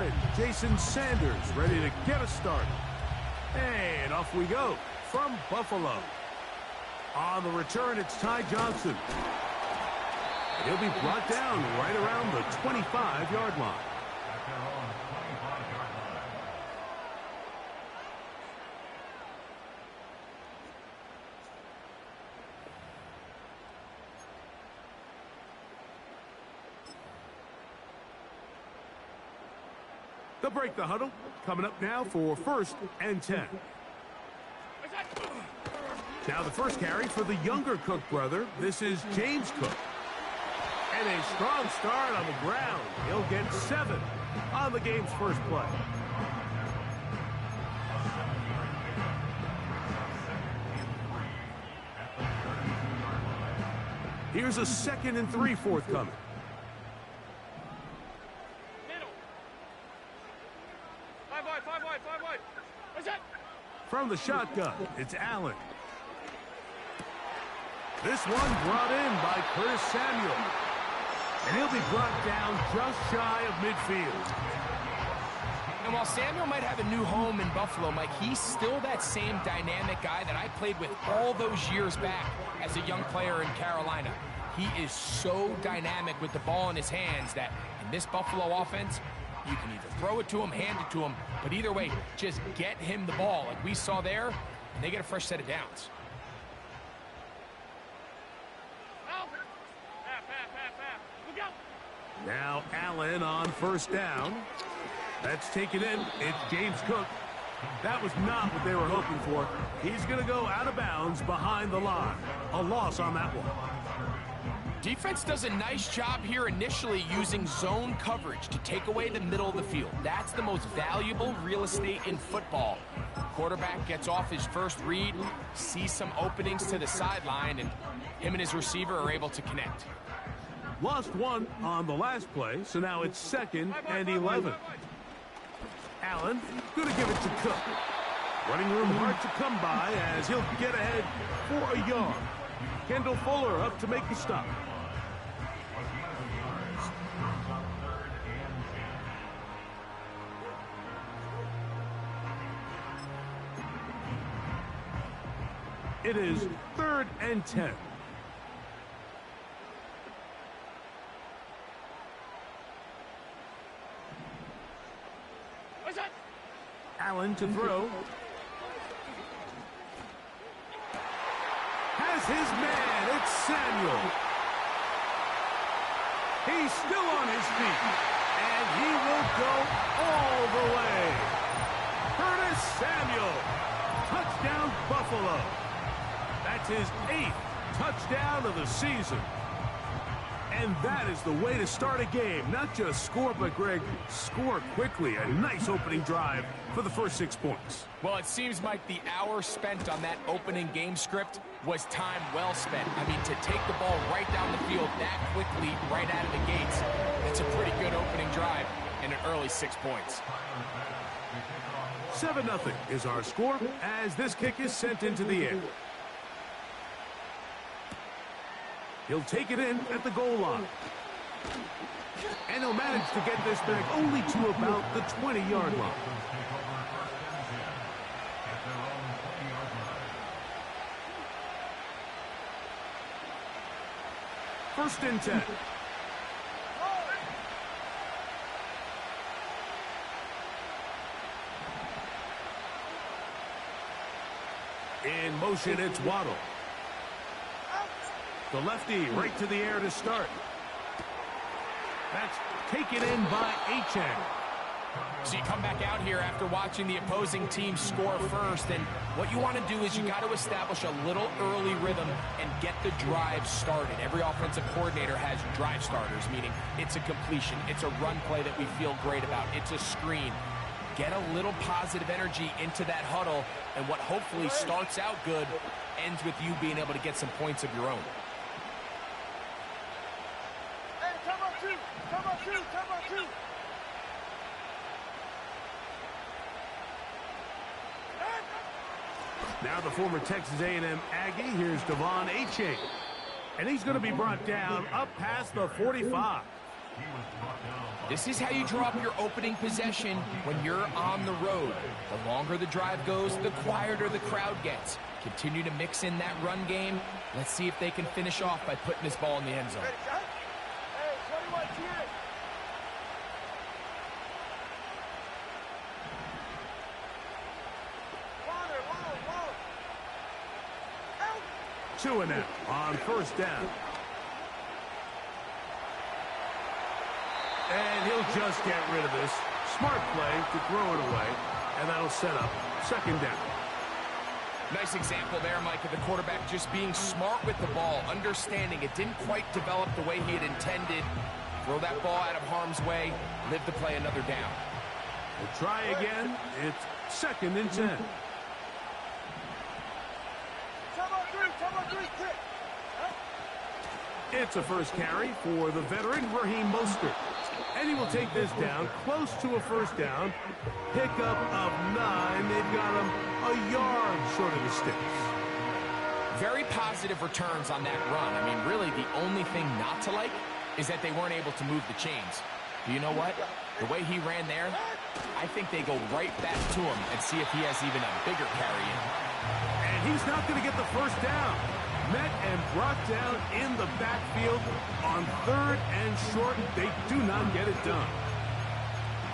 veteran Jason Sanders ready to get us started. And off we go from Buffalo. On the return, it's Ty Johnson. He'll be brought down right around the 25-yard line. They'll break the huddle. Coming up now for 1st and 10. Now the first carry for the younger Cook brother. This is James Cook. And a strong start on the ground. He'll get 7 on the game's first play. Here's a 2nd and 3 forthcoming. From the shotgun, it's Allen. This one brought in by Curtis Samuel. And he'll be brought down just shy of midfield. And while Samuel might have a new home in Buffalo, Mike, he's still that same dynamic guy that I played with all those years back as a young player in Carolina. He is so dynamic with the ball in his hands that in this Buffalo offense, you can either throw it to him, hand it to him, but either way, just get him the ball like we saw there, and they get a fresh set of downs. Now Allen on 1st down. That's taken in. It's James Cook. That was not what they were hoping for. He's going to go out of bounds behind the line. A loss on that one. Defense does a nice job here initially using zone coverage to take away the middle of the field. That's the most valuable real estate in football. Quarterback gets off his first read, sees some openings to the sideline, and him and his receiver are able to connect. Lost 1 on the last play, so now it's 2nd and 11. Allen going to give it to Cook. Running room hard to come by as he'll get ahead for a yard. Kendall Fuller up to make the stop. It is 3rd and 10. Allen to throw. Has his man. It's Samuel. He's still on his feet. And he will go all the way. Curtis Samuel. Touchdown Buffalo. That's his 8th touchdown of the season. And that is the way to start a game. Not just score, but, Greg, score quickly. A nice opening drive for the first 6 points. Well, it seems like the hour spent on that opening game script was time well spent. I mean, to take the ball right down the field that quickly, right out of the gates, it's a pretty good opening drive and an early 6 points. 7-0 is our score as this kick is sent into the air. He'll take it in at the goal line. And he'll manage to get this back only to about the 20-yard line. First and 10. In motion, it's Waddle. The lefty right to the air to start. That's taken in by Michejack. So you come back out here after watching the opposing team score first, and what you want to do is you got to establish a little early rhythm and get the drive started. Every offensive coordinator has drive starters, meaning it's a completion, it's a run play that we feel great about, it's a screen. Get a little positive energy into that huddle, and what hopefully starts out good ends with you being able to get some points of your own. Now the former Texas A&M Aggie, here's Devon Achane. And he's going to be brought down up past the 45. This is how you draw up your opening possession when you're on the road. The longer the drive goes, the quieter the crowd gets. Continue to mix in that run game. Let's see if they can finish off by putting this ball in the end zone. Two and out on first down. And he'll just get rid of this. Smart play to throw it away. And that'll set up second down. Nice example there, Mike, of the quarterback just being smart with the ball, understanding it didn't quite develop the way he had intended. Throw that ball out of harm's way, live to play another down. We'll try again. It's second and 10. It's a first carry for the veteran Raheem Mostert. And he will take this down close to a first down. Pickup of 9. They've got him a yard short of the sticks. Very positive returns on that run. I mean, really, the only thing not to like is that they weren't able to move the chains. Do you know what? The way he ran there, I think they go right back to him and see if he has even a bigger carry in. And he's not going to get the first down. Met and brought down in the backfield on third and short. They do not get it done.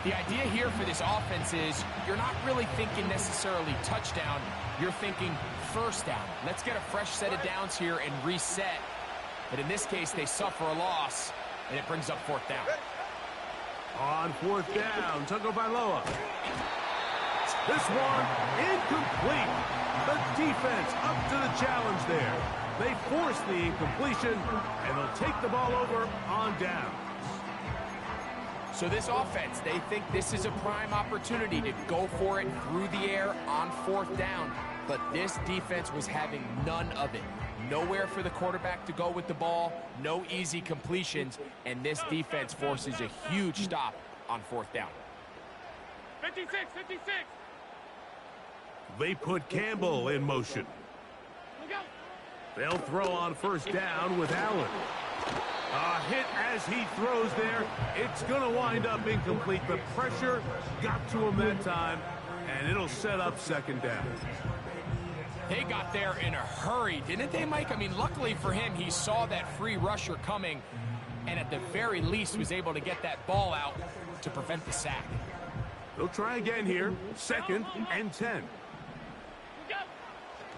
The idea here for this offense is you're not really thinking necessarily touchdown. You're thinking first down. Let's get a fresh set of downs here and reset. But in this case, they suffer a loss, and it brings up fourth down. On fourth down, Tagovailoa. This one incomplete. The defense up to the challenge there. They force the incompletion, and they'll take the ball over on downs. So this offense, they think this is a prime opportunity to go for it through the air on fourth down. But this defense was having none of it. Nowhere for the quarterback to go with the ball, no easy completions, and this defense forces a huge stop on fourth down. 56, 56. They put Campbell in motion. They'll throw on first down with Allen. A hit as he throws there. It's going to wind up incomplete. The pressure got to him that time, and it'll set up second down. They got there in a hurry, didn't they, Mike? I mean, luckily for him, he saw that free rusher coming, and at the very least was able to get that ball out to prevent the sack. They'll try again here. Second and 10.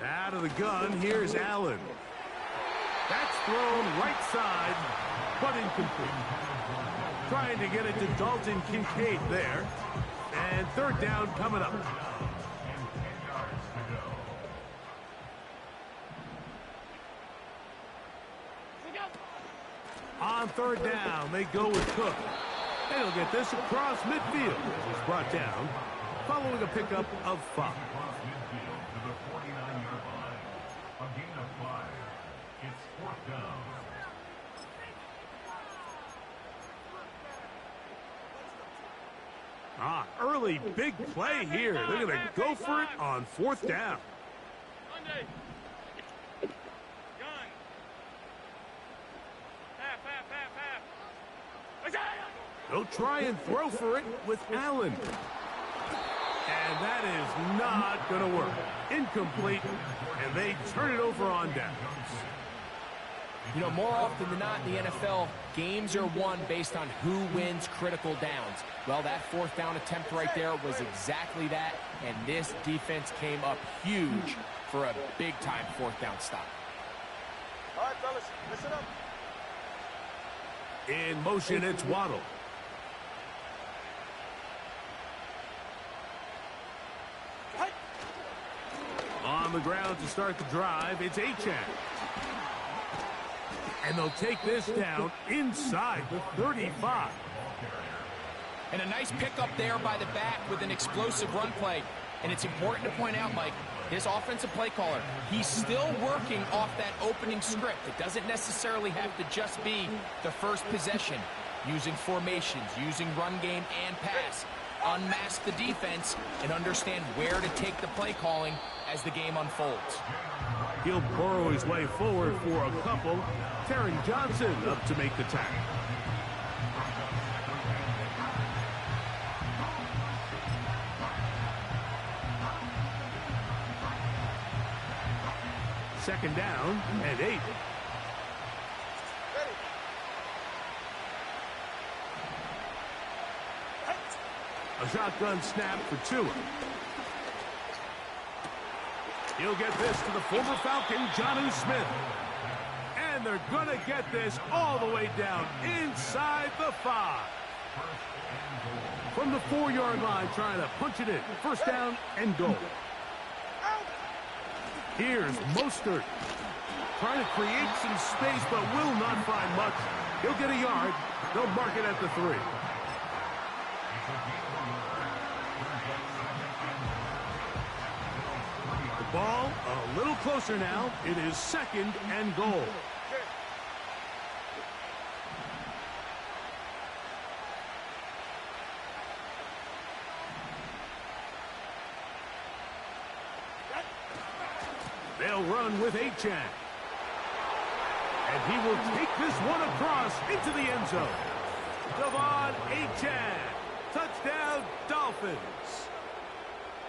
Out of the gun, here's Allen. That's thrown right side, but incomplete. Trying to get it to Dalton Kincaid there. And third down coming up. On third down, they go with Cook. And he'll get this across midfield. It's brought down following a pickup of 5. Early big play here. They're going to go for it on fourth down. They'll try and throw for it with Allen. And that is not going to work. Incomplete, and they turn it over on downs. You know, more often than not in the NFL, games are won based on who wins critical downs. Well, that fourth down attempt right there was exactly that, and this defense came up huge for a big-time fourth down stop. All right, fellas, listen up. In motion, it's Waddle. On the ground to start the drive, it's Michejack. And they'll take this down inside the 35. And a nice pickup there by the back with an explosive run play. And it's important to point out, Mike, this offensive play caller, he's still working off that opening script. It doesn't necessarily have to just be the first possession. Using formations, using run game and pass. Unmask the defense and understand where to take the play calling as the game unfolds. He'll burrow his way forward for a couple. Terry Johnson up to make the tackle. second down and 8. A shotgun snap for Tua. He'll get this to the former Falcon, Jonnu Smith. And they're going to get this all the way down inside the 5. From the 4-yard line, trying to punch it in. First down and goal. Here's Mostert. Trying to create some space, but will not find much. He'll get a yard. They'll mark it at the 3. The ball a little closer now. It is second and goal. They'll run with Michejack. And he will take this one across into the end zone. Devon Michejack. Touchdown, Dolphins.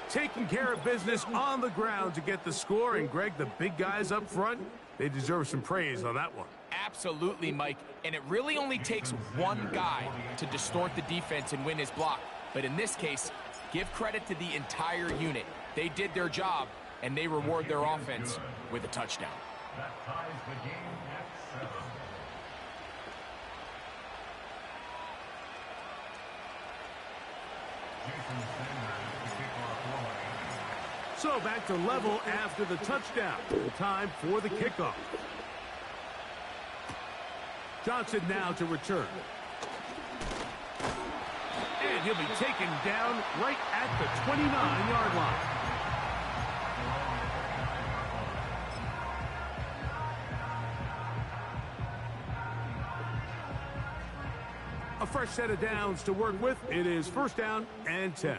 Taking care of business on the ground to get the score. And, Greg, the big guys up front, they deserve some praise on that one. Absolutely, Mike. And it really only takes one guy to distort the defense and win his block. But in this case, give credit to the entire unit. They did their job, and they reward their offense with a touchdown. That ties the game at 7. So back to level after the touchdown. Time for the kickoff. Johnson now to return. And he'll be taken down right at the 29-yard line. A fresh set of downs to work with. It is first down and 10.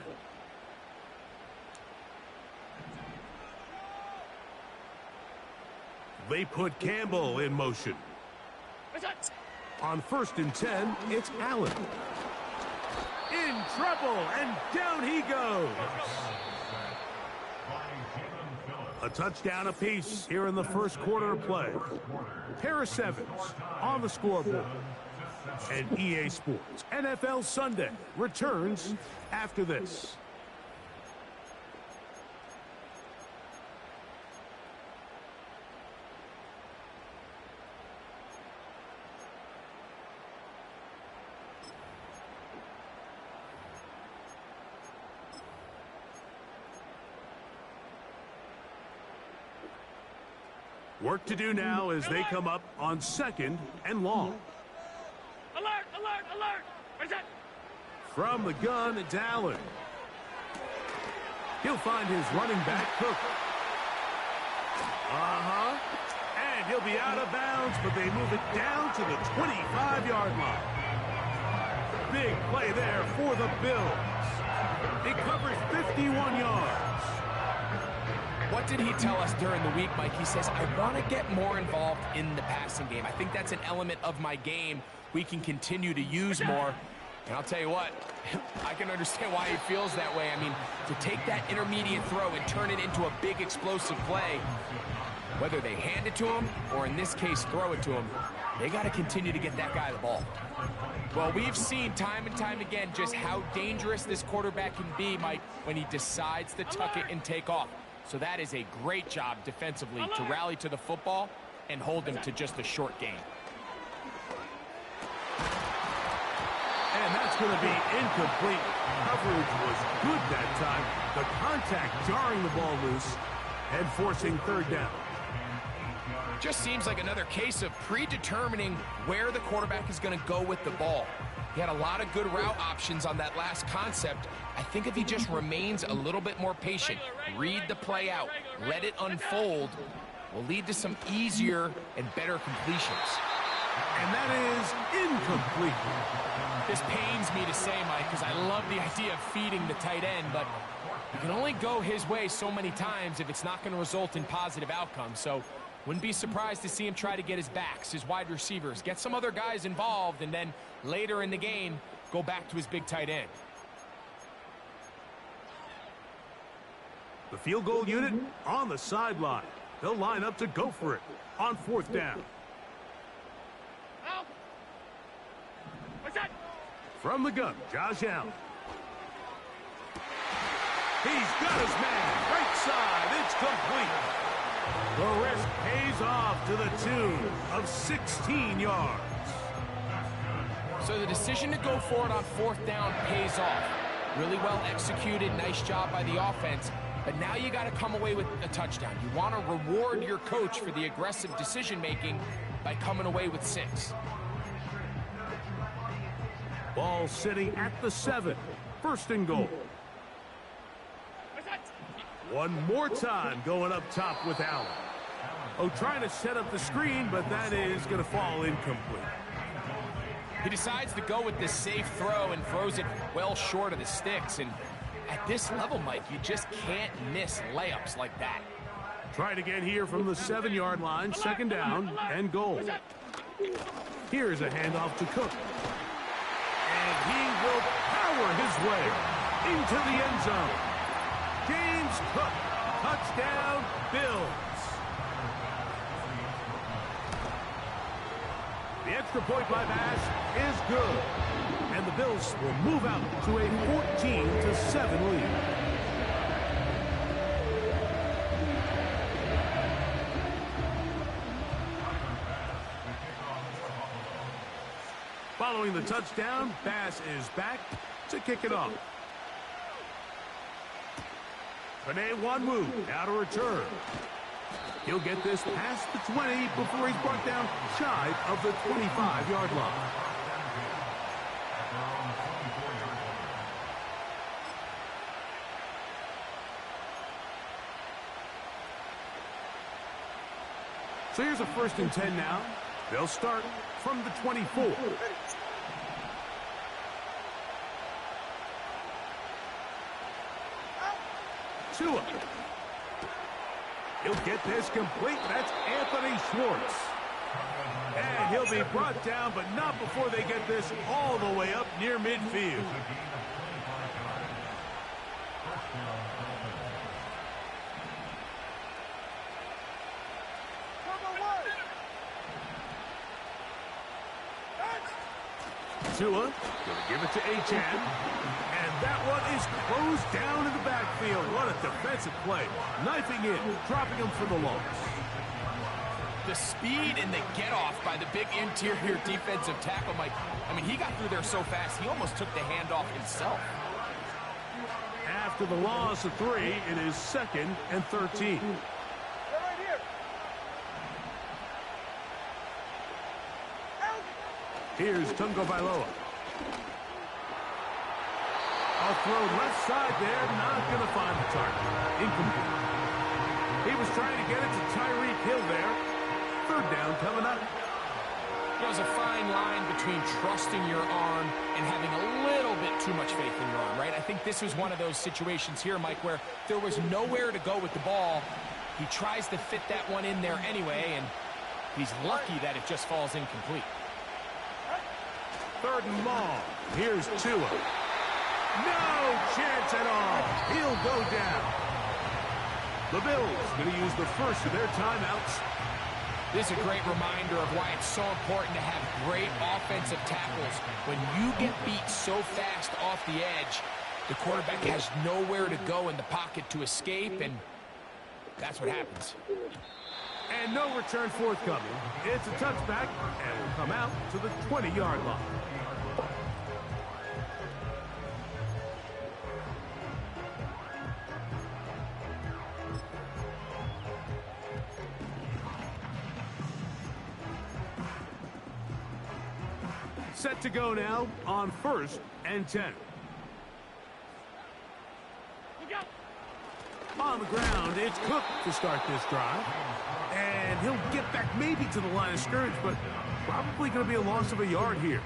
They put Campbell in motion. On first and 10, it's Allen. In trouble, and down he goes. A touchdown apiece here in the first quarter of play. Pair of 7s on the scoreboard. And EA Sports NFL Sunday returns after this. Work to do now as they come up on second and long. Alert, alert, alert! Where's that? From the gun, it's Allen. He'll find his running back, Cook. And he'll be out of bounds, but they move it down to the 25-yard line. Big play there for the Bills. It covers 51 yards. What did he tell us during the week, Mike? He says, I want to get more involved in the passing game. I think that's an element of my game we can continue to use more. And I'll tell you what, I can understand why he feels that way. I mean, to take that intermediate throw and turn it into a big explosive play, whether they hand it to him or in this case throw it to him, they got to continue to get that guy the ball. Well, we've seen time and time again just how dangerous this quarterback can be, Mike, when he decides to tuck it and take off. So that is a great job defensively to rally to the football and hold him to just a short gain. And that's going to be incomplete. Coverage was good that time. The contact jarring the ball loose and forcing third down. Just seems like another case of predetermining where the quarterback is going to go with the ball. He had a lot of good route options on that last concept. I think if he just remains a little bit more patient, read the play out, let it unfold, will lead to some easier and better completions. And that is incomplete. This pains me to say, Mike, because I love the idea of feeding the tight end, but you can only go his way so many times if it's not going to result in positive outcomes. So wouldn't be surprised to see him try to get his backs, his wide receivers, get some other guys involved, and then later in the game, go back to his big tight end. The field goal unit on the sideline. They'll line up to go for it on 4th down. Out. What's that? From the gun, Josh Allen. He's got his man. Right side. It's complete. The risk pays off to the tune of 16 yards. So the decision to go for it on 4th down pays off. Really well executed. Nice job by the offense. But now you got to come away with a touchdown. You want to reward your coach for the aggressive decision-making by coming away with 6. Ball sitting at the 7. 1st and goal. What's that? One more time going up top with Allen. Oh, trying to set up the screen, but that is going to fall incomplete. He decides to go with this safe throw and throws it well short of the sticks. And at this level, Mike, you just can't miss layups like that. Trying again here from the 7-yard line, 2nd down and goal. Here's a handoff to Cook. And he will power his way into the end zone. James Cook, touchdown, Bills. The extra point by Bass is good. And the Bills will move out to a 14-7 lead. Following the touchdown, Bass is back to kick it off. Panay one move, now to return. He'll get this past the 20 before he's brought down shy of the 25-yard line. So here's a 1st and 10 now. They'll start from the 24. Tua. He'll get this complete. That's Anthony Schwartz. And he'll be brought down, but not before they get this all the way up near midfield. Tua going to give it to Achane. And that one is closed down in the backfield. What a defensive play. Knifing in, dropping him for the loss. The speed and the get-off by the big interior defensive tackle, Mike. I mean, he got through there so fast, he almost took the handoff himself. After the loss of 3, it is 2nd and 13. Here's Tungo Bailoa. A throw left side there, not going to find the target. Incomplete. He was trying to get it to Tyreek Hill there. 3rd down coming up. There's a fine line between trusting your arm and having a little bit too much faith in your arm, right? I think this was one of those situations here, Mike, where there was nowhere to go with the ball. He tries to fit that one in there anyway, and he's lucky that it just falls incomplete. 3rd and long. Here's Tua. No chance at all. He'll go down. The Bills going to use the first of their timeouts. This is a great reminder of why it's so important to have great offensive tackles. When you get beat so fast off the edge, the quarterback has nowhere to go in the pocket to escape, and that's what happens. And no return forthcoming. It's a touchback, and will come out to the 20-yard line. Set to go now on 1st and 10. On the ground, it's Cook to start this drive. And he'll get back maybe to the line of scrimmage, but probably going to be a loss of a yard here.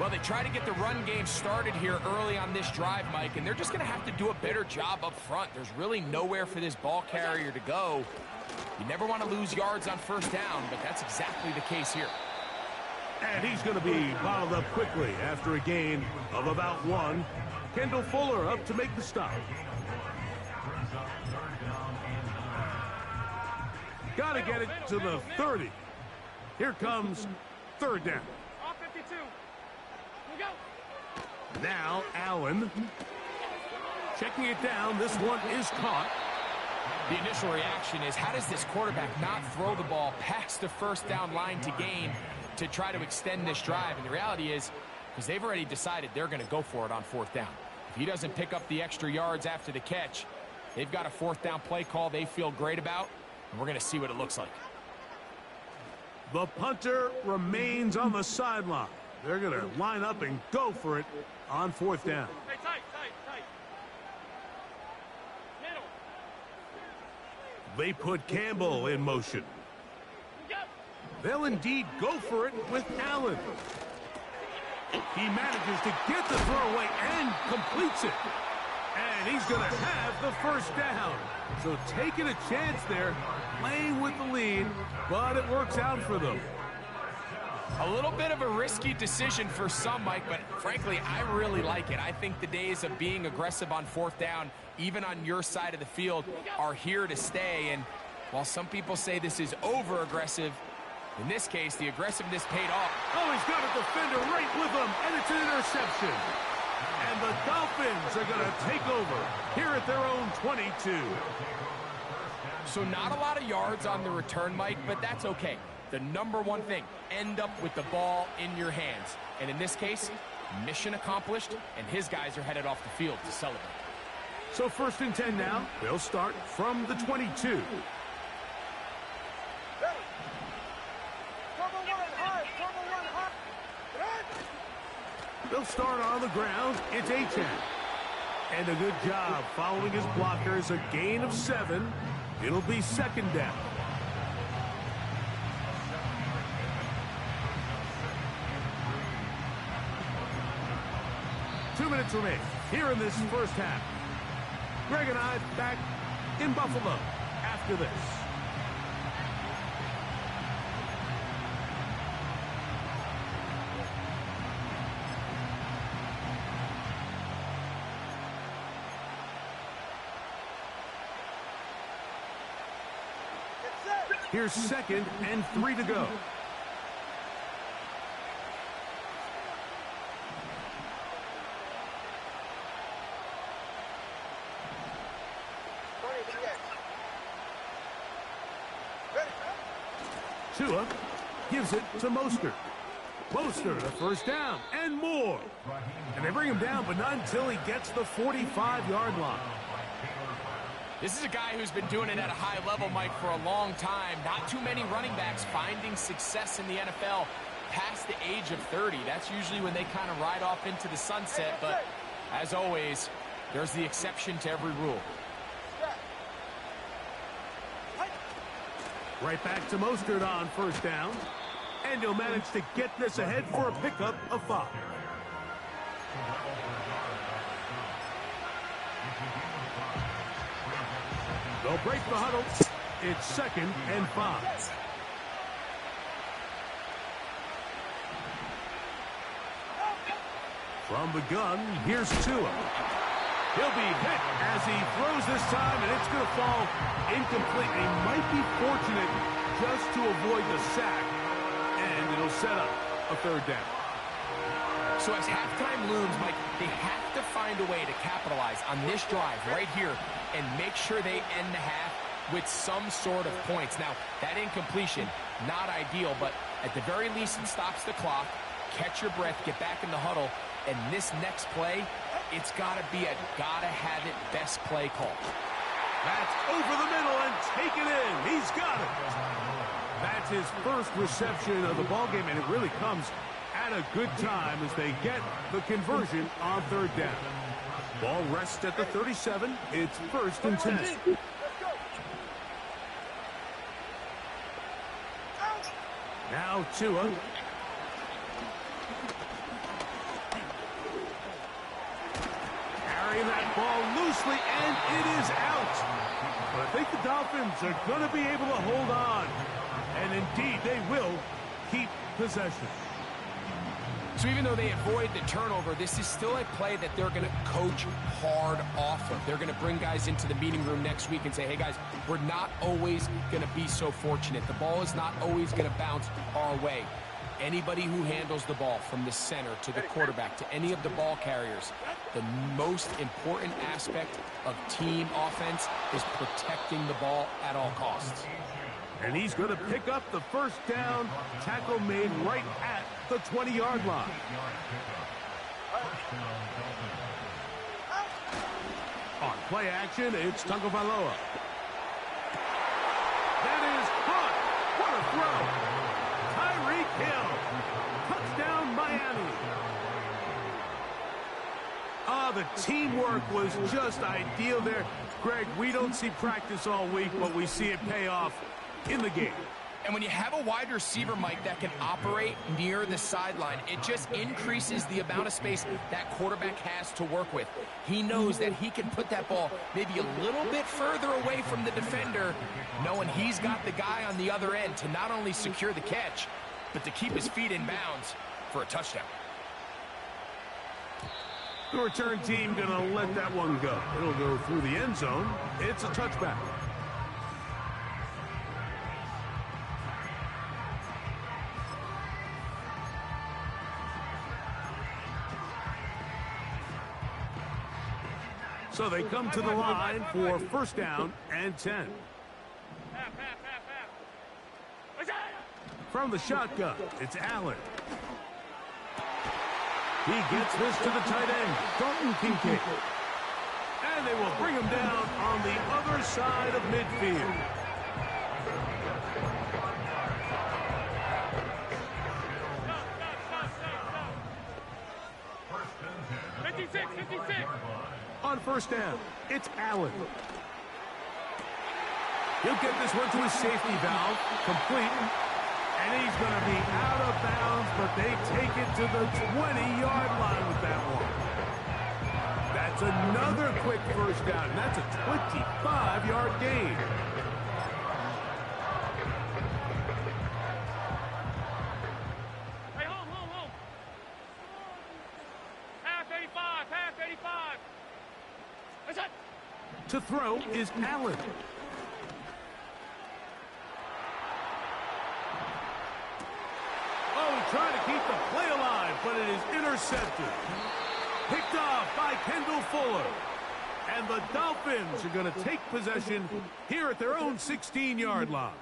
Well, they try to get the run game started here early on this drive, Mike, and they're just going to have to do a better job up front. There's really nowhere for this ball carrier to go. You never want to lose yards on 1st down, but that's exactly the case here. And he's going to be bottled up quickly after a gain of about 1. Kendall Fuller up to make the stop. Got to get it to the 30. Here comes third down. Off 52. We go. Now Allen. Checking it down. This one is caught. The initial reaction is, how does this quarterback not throw the ball past the first down line to gain to try to extend this drive? And the reality is, because they've already decided they're going to go for it on fourth down. If he doesn't pick up the extra yards after the catch, they've got a fourth down play call they feel great about, and we're going to see what it looks like. The punter remains on the sideline. They're going to line up and go for it on fourth down. Hey, tight. Middle. They put Campbell in motion. We go. They'll indeed go for it with Allen. He manages to get the throwaway and completes it. And he's going to have the first down. So taking a chance there, playing with the lead, but it works out for them. A little bit of a risky decision for some, Mike, but frankly, I really like it. I think the days of being aggressive on fourth down, even on your side of the field, are here to stay. And while some people say this is over-aggressive, in this case, the aggressiveness paid off. Oh, he's got a defender right with him, and it's an interception. And the Dolphins are going to take over here at their own 22. So not a lot of yards on the return, Mike, but that's okay. The number one thing, end up with the ball in your hands. And in this case, mission accomplished, and his guys are headed off the field to celebrate. So 1st and 10 now. They'll start from the 22. They'll start on the ground. It's Achane. And a good job following his blockers. A gain of 7. It'll be second down. Two minutes remain here in this first half. Greg and I back in Buffalo after this. Here's 2nd and 3 to go. Tua gives it to Mostert. Mostert, a first down and more. And they bring him down, but not until he gets the 45-yard line. This is a guy who's been doing it at a high level, Mike, for a long time. Not too many running backs finding success in the NFL past the age of 30. That's usually when they kind of ride off into the sunset. But as always, there's the exception to every rule. Right back to Mostert on first down. And he'll manage to get this ahead for a pickup of 5. They'll break the huddle. It's 2nd and 5. From the gun, here's Tua. He'll be hit as he throws this time, and it's going to fall incomplete. They might be fortunate just to avoid the sack, and it'll set up a third down. So as halftime looms, Mike, they have to find a way to capitalize on this drive right here and make sure they end the half with some sort of points. Now, that incompletion, not ideal, but at the very least it stops the clock. Catch your breath, get back in the huddle, and this next play, it's got to be a gotta-have-it best play call. That's over the middle and taken in. He's got it. That's his first reception of the ballgame, and it really comes at a good time as they get the conversion on third down. Ball rests at the 37. It's 1st and 10. Now Tua. Carrying that ball loosely, and it is out. But I think the Dolphins are going to be able to hold on. And indeed, they will keep possession. So even though they avoid the turnover, this is still a play that they're going to coach hard off of. They're going to bring guys into the meeting room next week and say, hey, guys, we're not always going to be so fortunate. The ball is not always going to bounce our way. Anybody who handles the ball from the center to the quarterback to any of the ball carriers, the most important aspect of team offense is protecting the ball at all costs. And he's going to pick up the first down. Tackle made right at the 20-yard line. On play action, it's Tagovailoa. That is caught. What a throw. Tyreek Hill. Touchdown, Miami. The teamwork was just ideal there. Greg, we don't see practice all week, but we see it pay off in the game. And when you have a wide receiver, Mike, that can operate near the sideline, it just increases the amount of space that quarterback has to work with. He knows that he can put that ball maybe a little bit further away from the defender, knowing he's got the guy on the other end to not only secure the catch, but to keep his feet in bounds for a touchdown. The return team going to let that one go. It'll go through the end zone. It's a touchback. So they come to the line for first down and 10. From the shotgun, it's Allen. He gets this to the tight end, Dalton Kincaid. And they will bring him down on the other side of midfield. On first down, it's Allen. He'll get this one to his safety valve, complete. And he's going to be out of bounds, but they take it to the 20-yard line with that one. That's another quick first down. And that's a 25-yard gain. Hey, hold. Half 85. What's that? To throw is Allen. Trying to keep the play alive, but it is intercepted. Picked off by Kendall Fuller. And the Dolphins are going to take possession here at their own 16-yard line.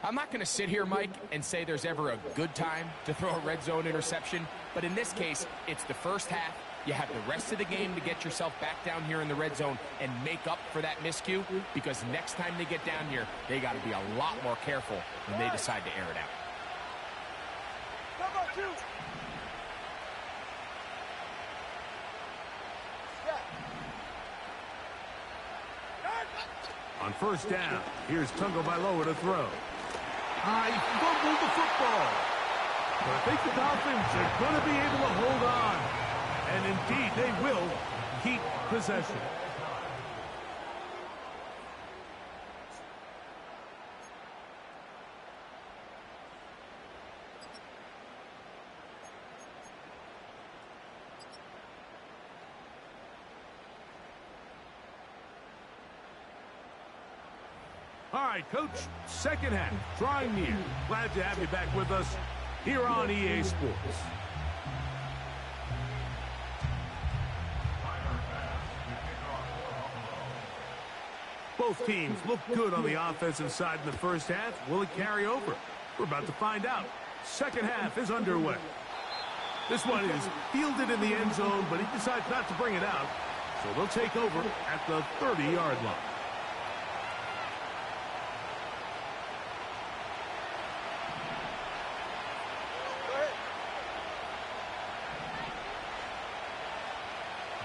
I'm not going to sit here, Mike, and say there's ever a good time to throw a red zone interception, but in this case, it's the first half. You have the rest of the game to get yourself back down here in the red zone and make up for that miscue, because next time they get down here, they got to be a lot more careful when they decide to air it out. On first down, here's Tagovailoa to throw. He fumbled the football. But I think the Dolphins are going to be able to hold on. And indeed, they will keep possession. All right, Coach, second half, drawing near. Glad to have you back with us here on EA Sports. Both teams look good on the offensive side in the first half. Will it carry over? We're about to find out. Second half is underway. This one is fielded in the end zone, but he decides not to bring it out. So they'll take over at the 30-yard line.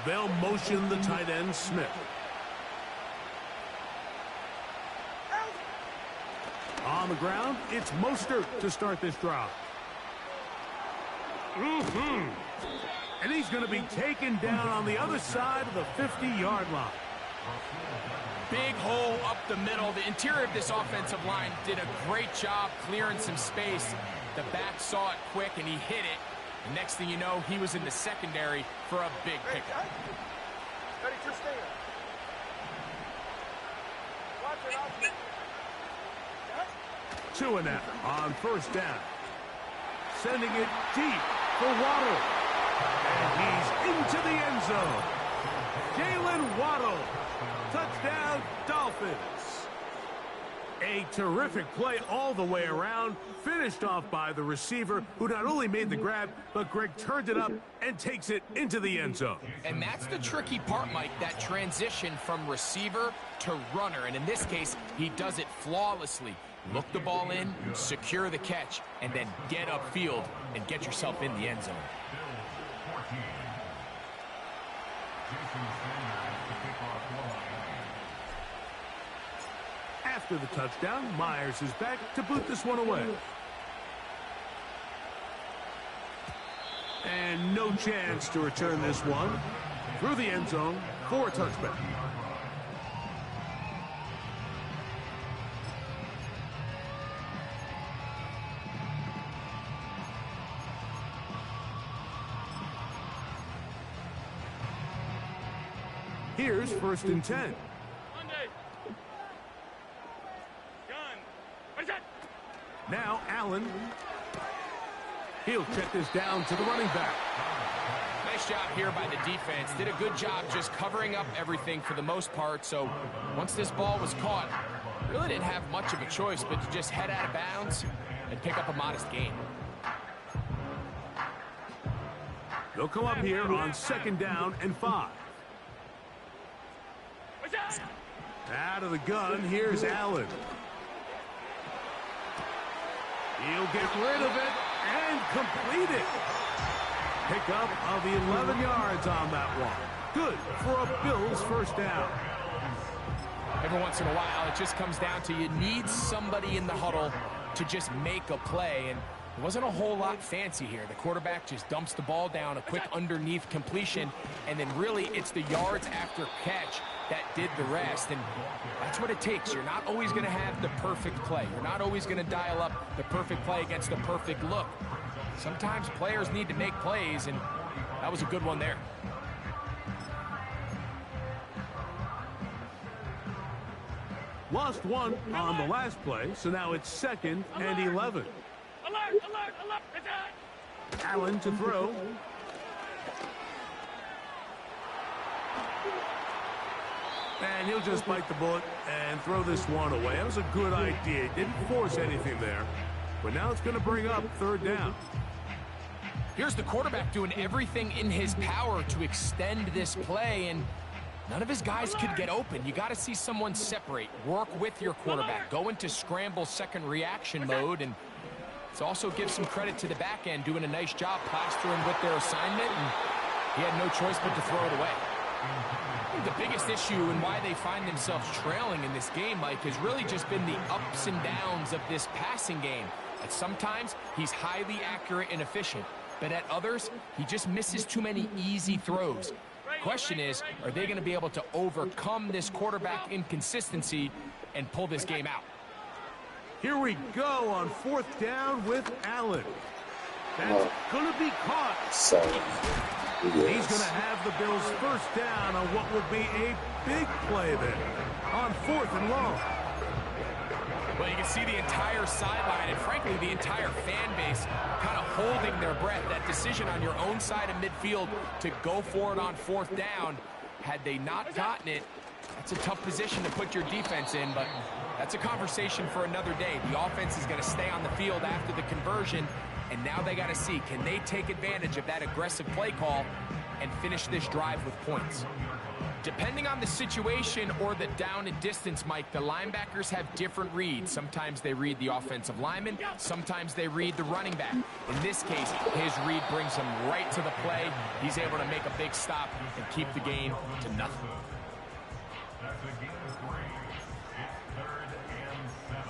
They'll motion the tight end, Smith. On the ground, it's Mostert to start this drive. And he's going to be taken down on the other side of the 50-yard line. Big hole up the middle. The interior of this offensive line did a great job clearing some space. The back saw it quick, and he hit it. And next thing you know, he was in the secondary for a big pickup. Ready to stand. Watch it, watch it. Two and out on first down. Sending it deep for Waddle. And he's into the end zone. Jalen Waddle. Touchdown, Dolphins. A terrific play all the way around, finished off by the receiver, who not only made the grab, but Greg turned it up and takes it into the end zone. And that's the tricky part, Mike, that transition from receiver to runner. And in this case, he does it flawlessly. Look the ball in, secure the catch, and then get upfield and get yourself in the end zone. After the touchdown, Myers is back to boot this one away. And no chance to return this one through the end zone for a touchback. Here's 1st and 10. Now Allen. He'll check this down to the running back. Nice job here by the defense. Did a good job just covering up everything for the most part. So once this ball was caught, really didn't have much of a choice but to just head out of bounds and pick up a modest gain. They'll come up here on 2nd down and 5. Out of the gun, here's Allen. He'll get rid of it and complete it. Pickup of 11 yards on that one. Good for a Bills 1st down. Every once in a while, it just comes down to you need somebody in the huddle to just make a play. And it wasn't a whole lot fancy here. The quarterback just dumps the ball down, a quick underneath completion, and then really it's the yards after catch that did the rest. And that's what it takes. You're not always going to have the perfect play. You're not always going to dial up the perfect play against the perfect look. Sometimes players need to make plays, and that was a good one there. Lost one on the last play, so now it's 2nd and 11. Alert, alert, alert. Allen to throw. And he'll just bite the bullet and throw this one away. That was a good idea. Didn't force anything there. But now it's going to bring up 3rd down. Here's the quarterback doing everything in his power to extend this play, and none of his guys could get open. You got to see someone separate, work with your quarterback, go into scramble second reaction mode, and it also gives some credit to the back end doing a nice job plastering with their assignment, and he had no choice but to throw it away. I think the biggest issue and why they find themselves trailing in this game, Mike, has really just been the ups and downs of this passing game. At sometimes, he's highly accurate and efficient, but at others, he just misses too many easy throws. Question is, are they going to be able to overcome this quarterback inconsistency and pull this game out? Here we go on 4th down with Allen. That's going to be caught. He's going to have the Bills 1st down on what will be a big play there on 4th and long. Well, you can see the entire sideline and, frankly, the entire fan base kind of holding their breath. That decision on your own side of midfield to go for it on 4th down, had they not gotten it, that's a tough position to put your defense in, but that's a conversation for another day. The offense is going to stay on the field after the conversion, and now they got to see, can they take advantage of that aggressive play call and finish this drive with points? Depending on the situation or the down and distance, Mike, the linebackers have different reads. Sometimes they read the offensive lineman. Sometimes they read the running back. In this case, his read brings him right to the play. He's able to make a big stop and keep the gain to nothing. That's the game of 3. It's 3rd and 7.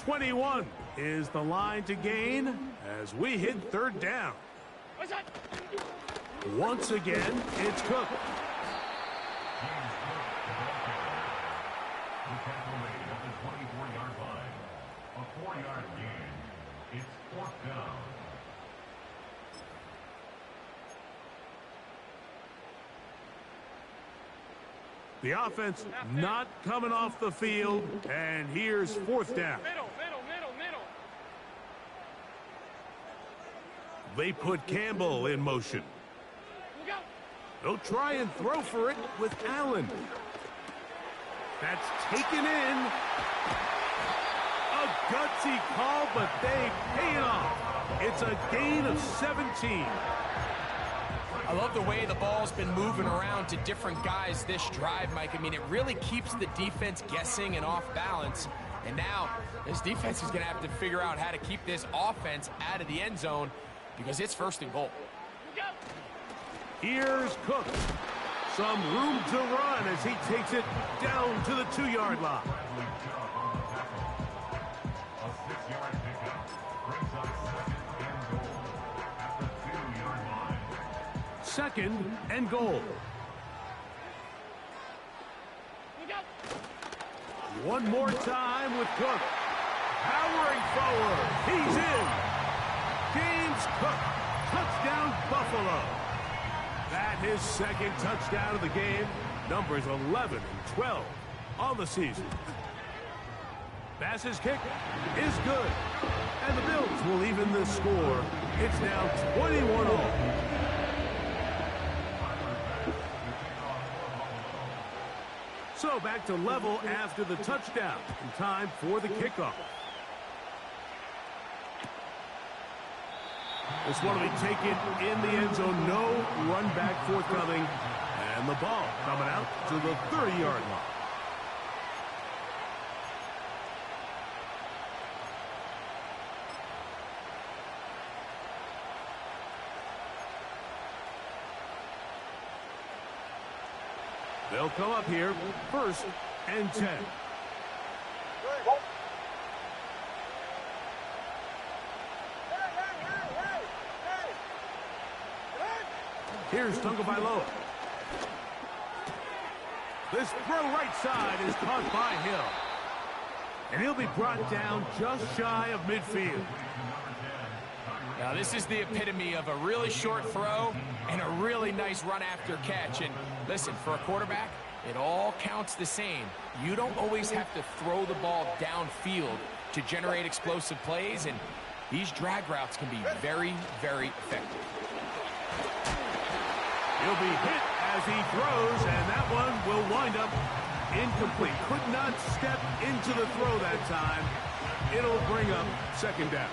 21 is the line to gain as we hit 3rd down. Once again, it's Cook. A 4-yard gain. It's 4th down. The offense not coming off the field, and here's 4th down. Middle. They put Campbell in motion. They'll try and throw for it with Allen. That's taken in. A gutsy call, but they pay it off. It's a gain of 17. I love the way the ball's been moving around to different guys this drive, Mike. I mean, it really keeps the defense guessing and off balance. And now this defense is going to have to figure out how to keep this offense out of the end zone because it's 1st and goal. Here's Cook. Some room to run as he takes it down to the 2-yard line. A 6-yard pickup brings up 2nd and goal at the 2-yard line. 2nd and goal. One more time with Cook. Powering forward. He's in. James Cook. Touchdown, Buffalo. That his 2nd touchdown of the game. Numbers 11 and 12 on the season. Bass's kick is good. And the Bills will even the score. It's now 21-all. So back to level after the touchdown. And time for the kickoff. This one will be taken in the end zone. No run back forthcoming. And the ball coming out to the 30-yard line. They'll come up here 1st and 10. Here's Tagovailoa. This throw right side is caught by Hill. And he'll be brought down just shy of midfield. Now, this is the epitome of a really short throw and a really nice run after catch. And listen, for a quarterback, it all counts the same. You don't always have to throw the ball downfield to generate explosive plays, and these drag routes can be very, very effective. He'll be hit as he throws, and that one will wind up incomplete. Could not step into the throw that time. It'll bring up 2nd down.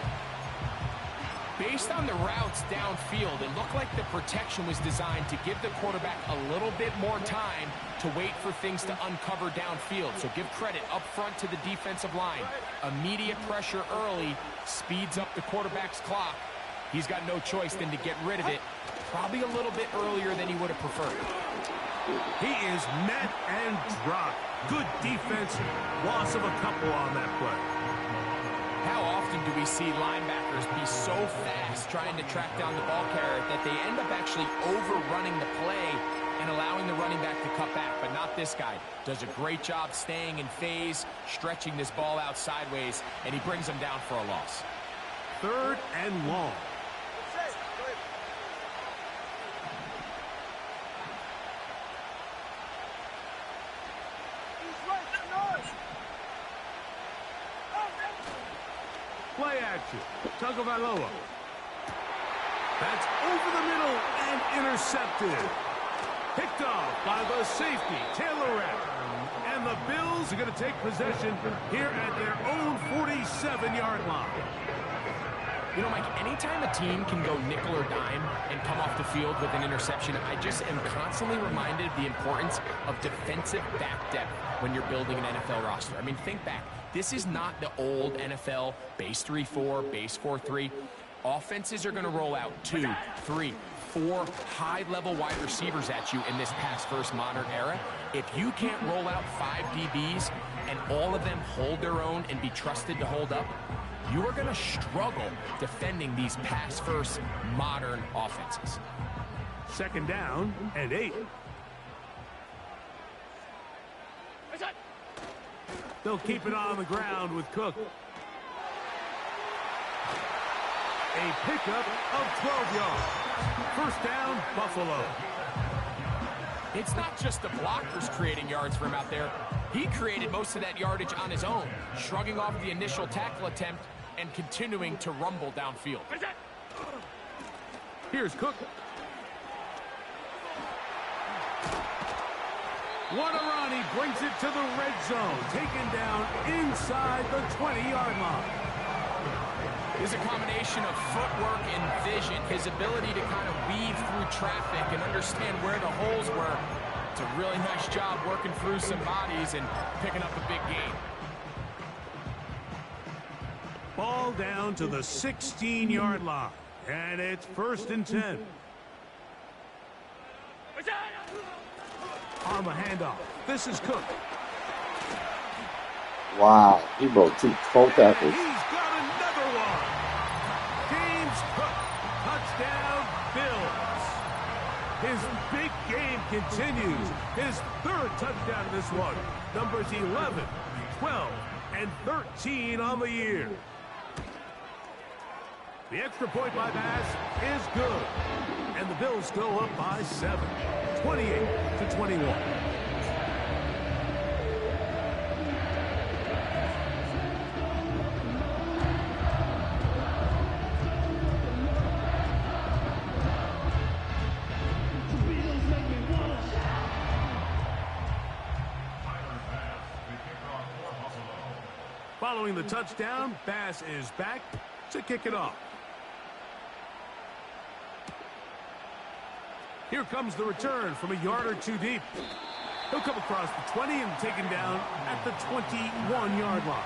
Based on the routes downfield, it looked like the protection was designed to give the quarterback a little bit more time to wait for things to uncover downfield. So give credit up front to the defensive line. Immediate pressure early speeds up the quarterback's clock. He's got no choice than to get rid of it, probably a little bit earlier than he would have preferred. He is met and dropped. Good defense. Loss of a couple on that play. How often do we see linebackers be so fast trying to track down the ball carrier that they end up actually overrunning the play and allowing the running back to cut back? But not this guy. Does a great job staying in phase, stretching this ball out sideways, and he brings him down for a loss. 3rd and long. Play action. Tagovailoa. That's over the middle and intercepted. Picked off by the safety, Taylor Rapp. And the Bills are going to take possession here at their own 47-yard line. You know, Mike, anytime a team can go nickel or dime and come off the field with an interception, I just am constantly reminded of the importance of defensive back depth when you're building an NFL roster. I mean, think back. This is not the old NFL base 3-4, base 4-3. Offenses are going to roll out 2, 3, 4 high-level wide receivers at you in this pass-first modern era. If you can't roll out 5 DBs and all of them hold their own and be trusted to hold up, you are going to struggle defending these pass-first modern offenses. 2nd down and 8. They'll keep it on the ground with Cook. A pickup of 12 yards. First down, Buffalo. It's not just the blockers creating yards for him out there. He created most of that yardage on his own, shrugging off the initial tackle attempt and continuing to rumble downfield. Here's Cook. What a run. He brings it to the red zone. Taken down inside the 20-yard line. Is a combination of footwork and vision, his ability to kind of weave through traffic and understand where the holes were. It's a really nice job working through some bodies and picking up a big gain. Ball down to the 16-yard line, and it's 1st and 10. On the handoff, this is Cook. Wow, he broke 4 tackles. He's got another one. James Cook, touchdown Bills. His big game continues. His 3rd touchdown of this one. Numbers 11, 12, and 13 on the year. The extra point by Bass is good. And the Bills go up by 7, 28-21. Following the touchdown, Bass is back to kick it off. Here comes the return from a yard or two deep. He'll come across the 20 and taken down at the 21-yard line.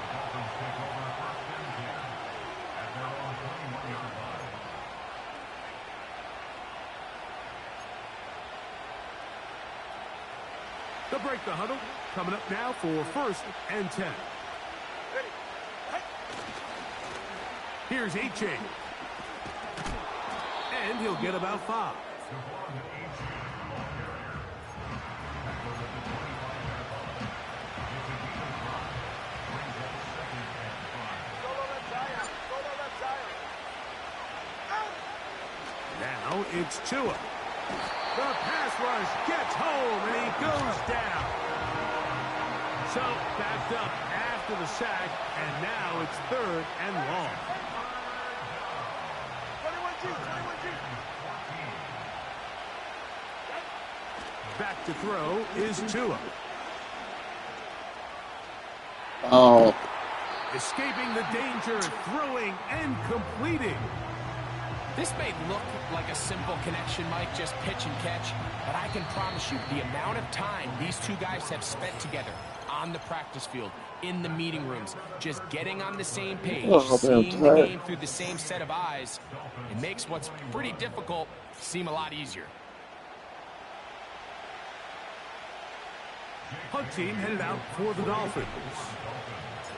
They'll break the huddle. Coming up now for 1st and 10. Here's H.A. And he'll get about 5. Now it's Tua. The pass rush gets home and he goes down. So backed up after the sack, and now it's 3rd and long. 21G. Back to throw is Tua. Oh, Escaping the danger, throwing and completing. This may look like a simple connection, Mike, just pitch and catch, but I can promise you the amount of time these two guys have spent together on the practice field, in the meeting rooms, just getting on the same page, seeing the game through the same set of eyes, it makes what's pretty difficult seem a lot easier. Punt team headed out for the Dolphins.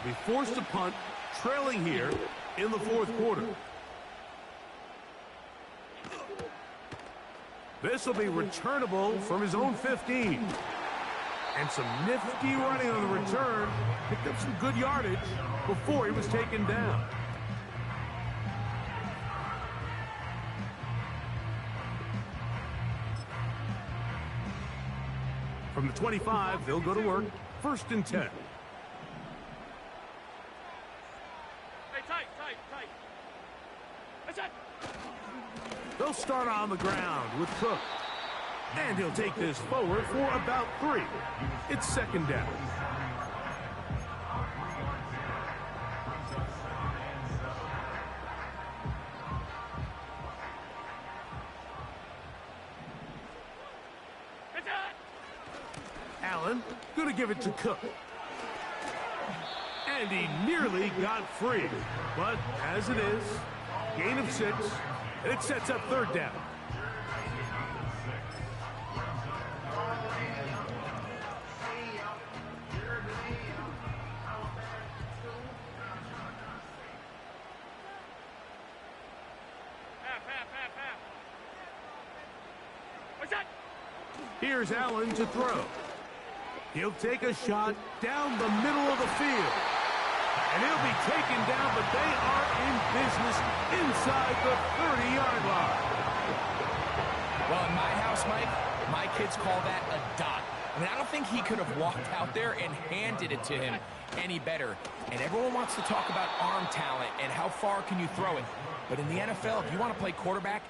They'll be forced to punt, trailing here in the 4th quarter. This will be returnable from his own 15. And some nifty running on the return. Picked up some good yardage before he was taken down. From the 25, they'll go to work. 1st and 10. Hey, tight. That's it. They'll start on the ground with Cook. And he'll take this forward for about 3. It's 2nd down. Allen going to give it to Cook. And he nearly got free. But as it is, gain of 6. And it sets up 3rd down. Here's Allen to throw. He'll take a shot down the middle of the field. And he'll be taken down, but they are in business inside the 30-yard line. Well, in my house, Mike, my kids call that a dot. I mean, I don't think he could have walked out there and handed it to him any better. And everyone wants to talk about arm talent and how far can you throw it. But in the NFL, if you want to play quarterback,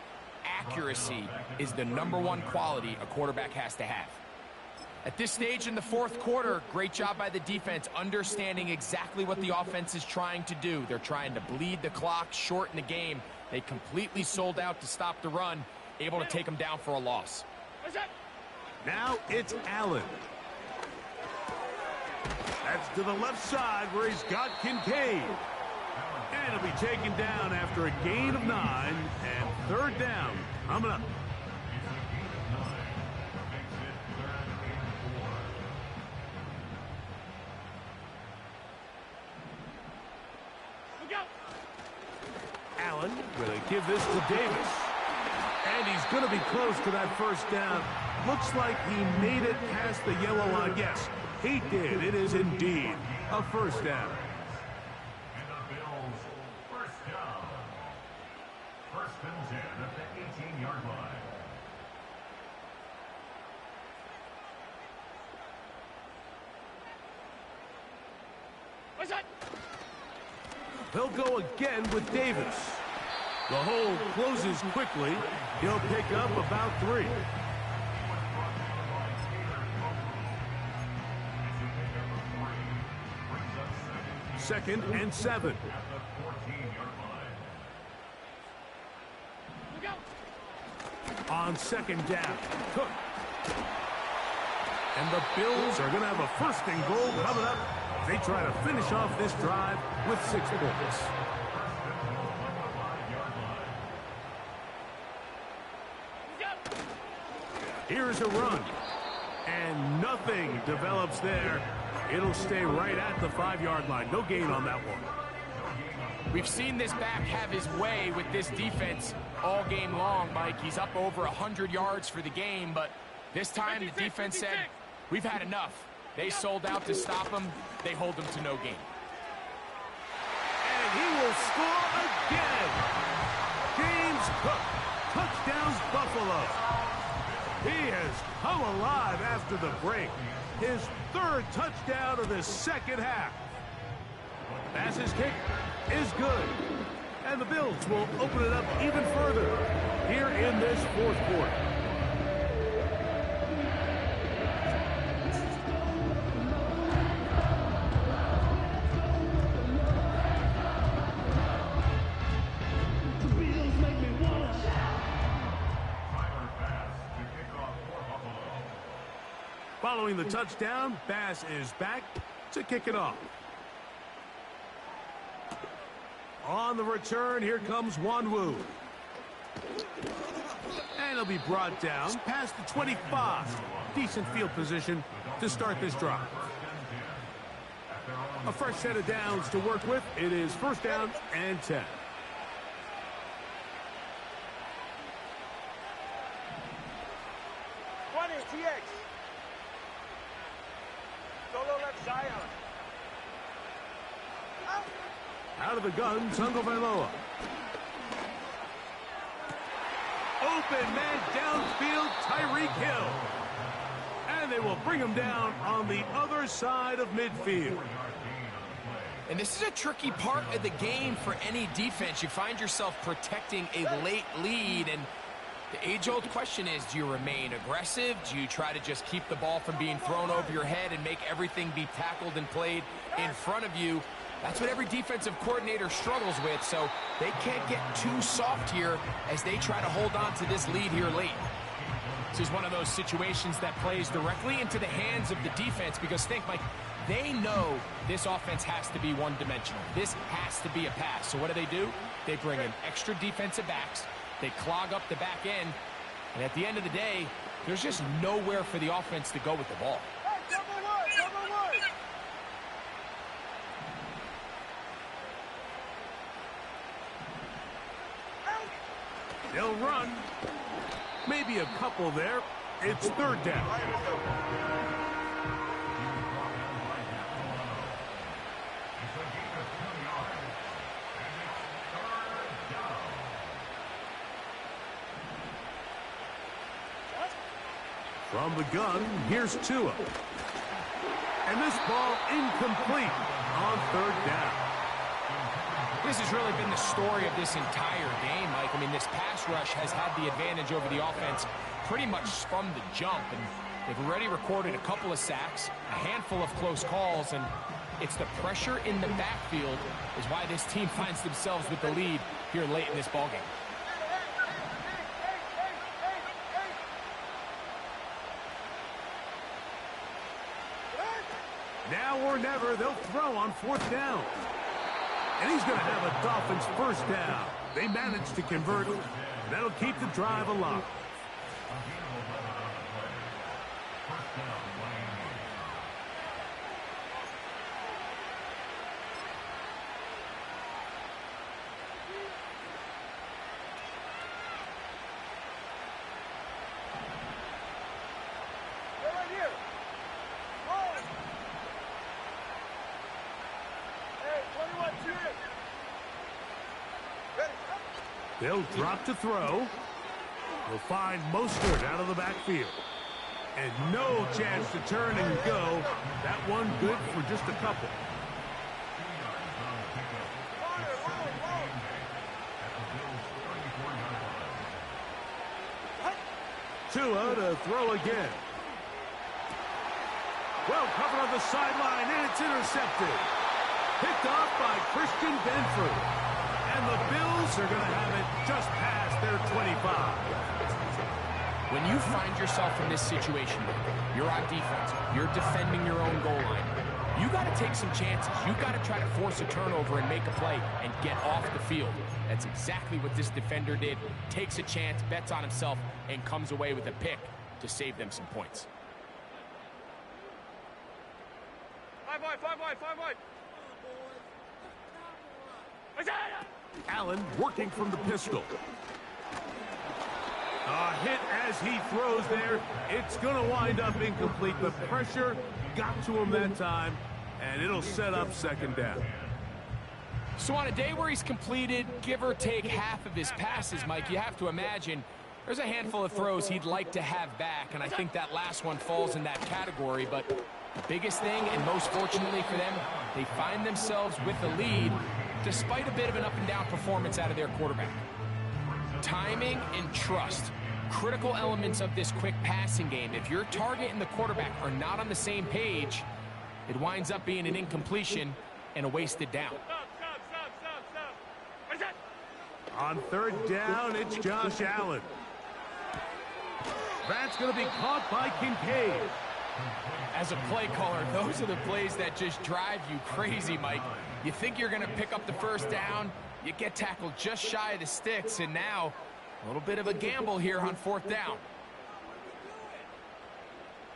accuracy is the #1 quality a quarterback has to have. At this stage in the fourth quarter, great job by the defense, understanding exactly what the offense is trying to do. They're trying to bleed the clock, shorten the game. They completely sold out to stop the run, able to take them down for a loss. Now it's Allen. That's to the left side where he's got Kincaid. And he'll be taken down after a gain of 9 and third down coming up. Allen going to give this to Davis. And he's going to be close to that first down. Looks like he made it past the yellow line. Yes, he did. It is indeed a first down. And the Bills, first down. First and 10 at the 18-yard line. What's that? They'll go again with Davis. The hole closes quickly. He'll pick up about 3. Second and 7. On second down, Cook. And the Bills are going to have a first and goal coming up. They try to finish off this drive with 6 points. Here's a run. And nothing develops there. It'll stay right at the 5-yard line. No gain on that one. We've seen this back have his way with this defense all game long, Mike. He's up over 100 yards for the game, but this time the defense said, we've had enough. They sold out to stop him. They hold him to no gain. And he will score again. James Cook, touchdown Buffalo. He has come alive after the break. His 3rd touchdown of the second half. Pass's kick is good. And the Bills will open it up even further here in this fourth quarter. Following the touchdown, Bass is back to kick it off. On the return, here comes Wanwu. And he'll be brought down past the 25. Decent field position to start this drive. A fresh set of downs to work with. It is first down and 10. TX. Solo left Zion. Out of the gun, Tagovailoa. Open man downfield, Tyreek Hill. And they will bring him down on the other side of midfield. And this is a tricky part of the game for any defense. You find yourself protecting a late lead, and the age-old question is, do you remain aggressive? Do you try to just keep the ball from being thrown over your head and make everything be tackled and played in front of you? That's what every defensive coordinator struggles with, so they can't get too soft here as they try to hold on to this lead here late. This is one of those situations that plays directly into the hands of the defense, because think, Mike, they know this offense has to be one-dimensional. This has to be a pass. So what do? They bring in extra defensive backs. They clog up the back end. And at the end of the day, there's just nowhere for the offense to go with the ball. They'll run. Maybe a couple there. It's third down. From the gun, here's Tua. And this ball incomplete on third down. This has really been the story of this entire game, Mike. I mean, this pass rush has had the advantage over the offense pretty much from the jump. And they've already recorded a couple of sacks, a handful of close calls, and it's the pressure in the backfield is why this team finds themselves with the lead here late in this ballgame. Now or never, they'll throw on fourth down. And he's going to have a Dolphins first down. They managed to convert. That'll keep the drive alive. They'll drop to throw. They'll find Mostert out of the backfield. And no chance to turn and go. That one good for just a couple. Tua to throw again. Well covered on the sideline, and it's intercepted. Picked off by Christian Benford. And the Bills are going to have it just past their 25. When you find yourself in this situation, you're on defense, you're defending your own goal line, you got to take some chances. You got to try to force a turnover and make a play and get off the field. That's exactly what this defender did. Takes a chance, bets on himself, and comes away with a pick to save them some points. 5 wide, 5 wide, 5 wide. Allen working from the pistol. A hit as he throws there. It's going to wind up incomplete. The pressure got to him that time, and it'll set up second down. So on a day where he's completed, give or take half of his passes, Mike, you have to imagine there's a handful of throws he'd like to have back, and I think that last one falls in that category. But the biggest thing, and most fortunately for them, they find themselves with the lead despite a bit of an up-and-down performance out of their quarterback. Timing and trust, critical elements of this quick passing game. If your target and the quarterback are not on the same page, it winds up being an incompletion and a wasted down. On third down, it's Josh Allen. That's going to be caught by Kincaid. As a play caller, those are the plays that just drive you crazy, Mike. You think you're going to pick up the first down, you get tackled just shy of the sticks, and now a little bit of a gamble here on fourth down.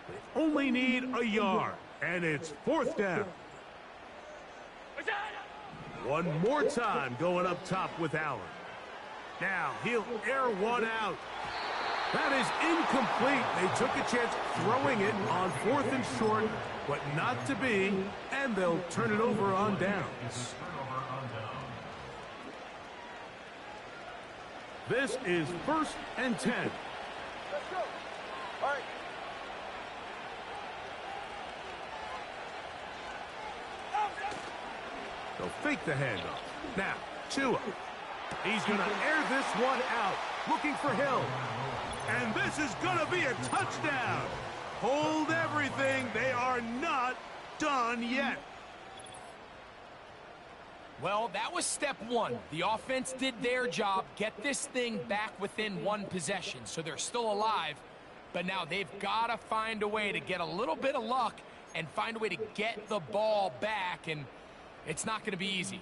They only need a yard, and it's fourth down. One more time going up top with Allen. Now he'll air one out. That is incomplete. They took a chance throwing it on fourth and short, but not to be, and they'll turn it over on downs. This is 1st and 10. Let's go. All right. They'll fake the handoff. Now, Tua. He's going to air this one out, looking for Hill. And this is going to be a touchdown. Hold everything. They are not done yet. Well, that was step one. The offense did their job, get this thing back within one possession, so they're still alive. But now they've got to find a way to get a little bit of luck and find a way to get the ball back, and it's not going to be easy.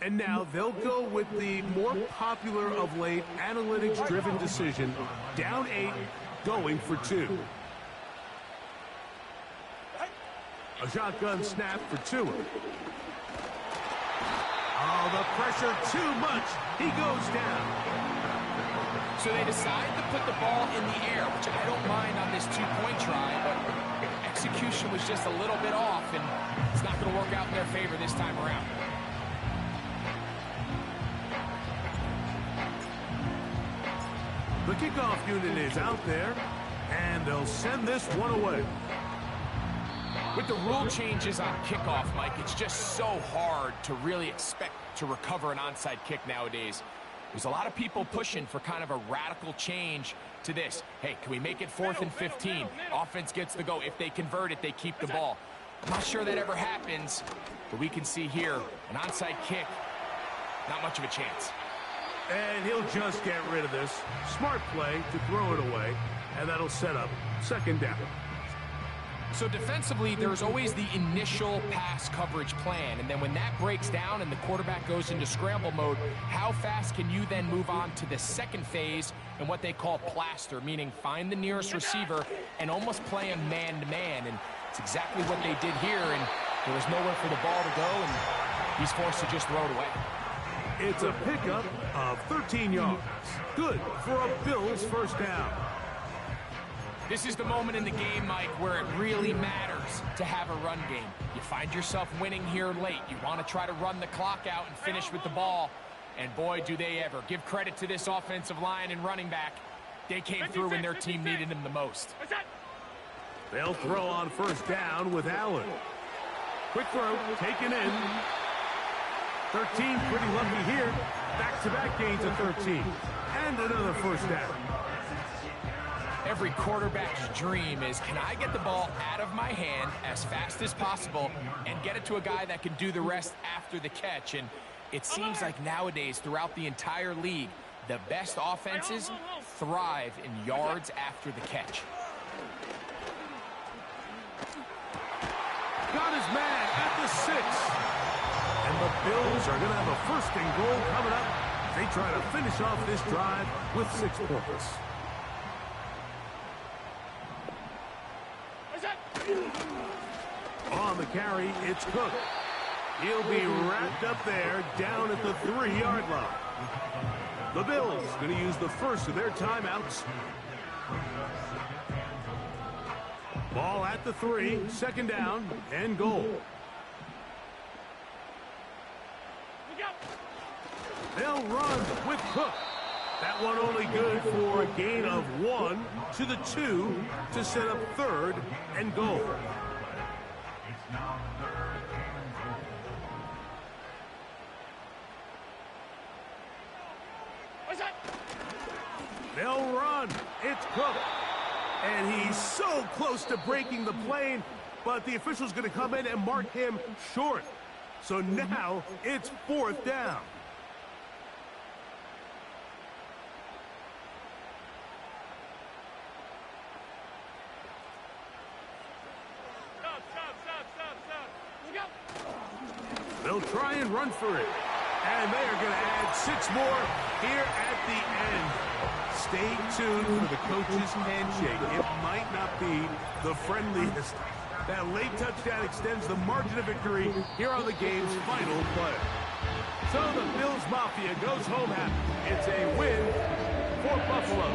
And now they'll go with the more popular of late analytics-driven decision. Down 8, going for 2. A shotgun snap for Tua. Oh, the pressure too much. He goes down. So they decide to put the ball in the air, which I don't mind on this two-point try, but execution was just a little bit off, and it's not going to work out in their favor this time around. The kickoff unit is out there, and they'll send this one away. With the rule changes on kickoff, Mike, it's just so hard to really expect to recover an onside kick nowadays. There's a lot of people pushing for kind of a radical change to this. Hey, can we make it 4th and 15? Offense gets the go. If they convert it, they keep the ball. I'm not sure that ever happens, but we can see here an onside kick, not much of a chance. And he'll just get rid of this. Smart play to throw it away, and that'll set up 2nd down. So defensively, there's always the initial pass coverage plan, and then when that breaks down and the quarterback goes into scramble mode, how fast can you then move on to the second phase and what they call plaster, meaning find the nearest receiver and almost play him man-to-man, and it's exactly what they did here, and there was nowhere for the ball to go, and he's forced to just throw it away. It's a pickup of 13 yards. Good for a Bills 1st down. This is the moment in the game, Mike, where it really matters to have a run game. You find yourself winning here late. You want to try to run the clock out and finish with the ball. And boy, do they ever. Give credit to this offensive line and running back. They came through when their team needed them the most. They'll throw on 1st down with Allen. Quick throw, taken in. 13, pretty lucky here. Back-to-back gains of 13. And another 1st down. Every quarterback's dream is, can I get the ball out of my hand as fast as possible and get it to a guy that can do the rest after the catch? And it seems like nowadays, throughout the entire league, the best offenses thrive in yards after the catch. Got his man at the 6. And the Bills are going to have a 1st and goal coming up. They try to finish off this drive with 6 points. On the carry, it's Cook. He'll be wrapped up there down at the 3-yard line. The Bills going to use the first of their timeouts. Ball at the 3, 2nd down and goal. They'll run with Cook. That one only good for a gain of 1 to the 2 to set up 3rd and goal. They'll run. It's Cook. And he's so close to breaking the plane, but the official's going to come in and mark him short. So now it's 4th down. They'll try and run for it. And they are going to add 6 more here at the end. Stay tuned for the coach's handshake. It might not be the friendliest. That late touchdown extends the margin of victory here on the game's final play. So the Bills Mafia goes home happy. It's a win for Buffalo.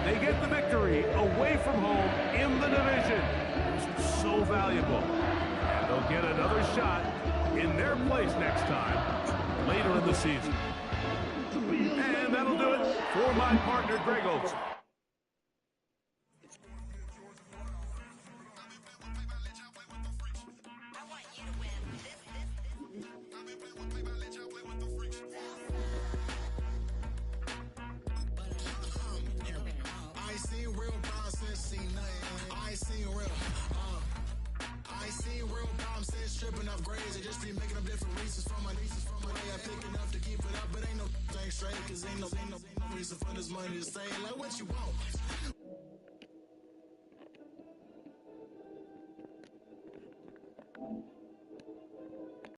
They get the victory away from home in the division. It's so valuable. And they'll get another shot in their place next time later in the season. And that'll do it for my partner, Greg Olson. Stripping up grades, they just be making up different reasons for my way I pick enough to keep it up, but ain't no thing straight, cause ain't no reason for this money to stay. Like what you want?